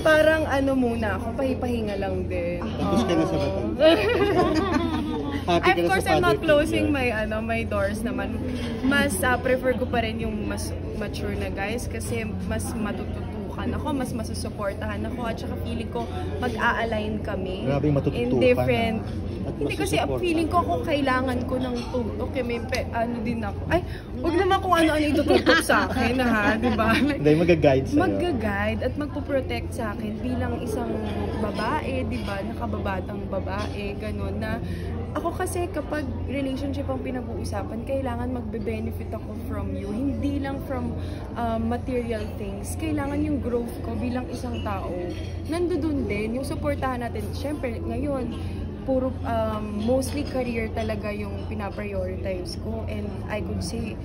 Parang ano muna ako, pahipahinga lang din. Tapos ka na sa batang. Of course, I'm not closing my doors naman. Mas prefer ko pa rin yung mas mature na guys kasi mas matututukan ako, mas masusuportahan ako at saka feeling ko mag-a-align kami in different. Hindi kasi feeling ko ako kailangan ko ng tutok. May ano din ako. Ay, huwag naman kung ano-ano itututok sa akin, ha? Diba? Hindi, mag-guide sa'yo. Mag-guide at magpo-protect sa akin bilang isang babae, diba? Nakababatang babae, gano'n na. Ako kasi kapag relationship ang pinag-uusapan, kailangan magbe-benefit ako from you. Hindi lang from material things. Kailangan yung growth ko bilang isang tao. Nandoon din, yung supportahan natin. Siyempre, ngayon, puro mostly career talaga yung pinaprioritize ko. And I could say,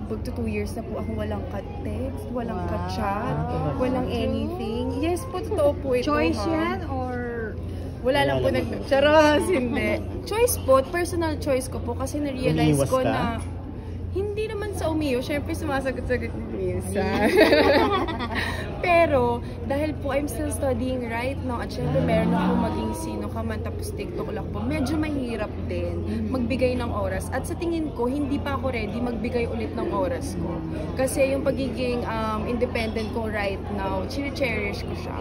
magto 2 years na po ako walang ka-text, walang ka-chat, walang anything. Yes po, totoo po ito. Choice yan or wala lang po charos, hindi. Choice po, personal choice ko po kasi na-realize ko na hindi naman sa umiyo, syempre sumasagot-sagot minsan. Pero, dahil po I'm still studying right now at syempre meron ako maging sino ka man tapos TikTok lang po, medyo mahirap din magbigay ng oras. At sa tingin ko, hindi pa ako ready magbigay ulit ng oras ko. Kasi yung pagiging independent ko right now, cherish ko siya.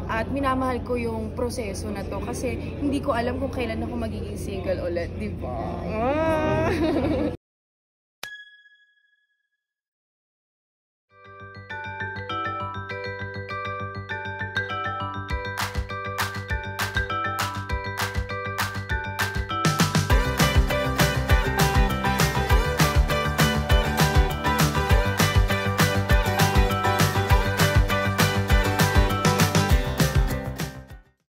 At minamahal ko yung proseso na to kasi hindi ko alam kung kailan ako magiging single ulit, di ba?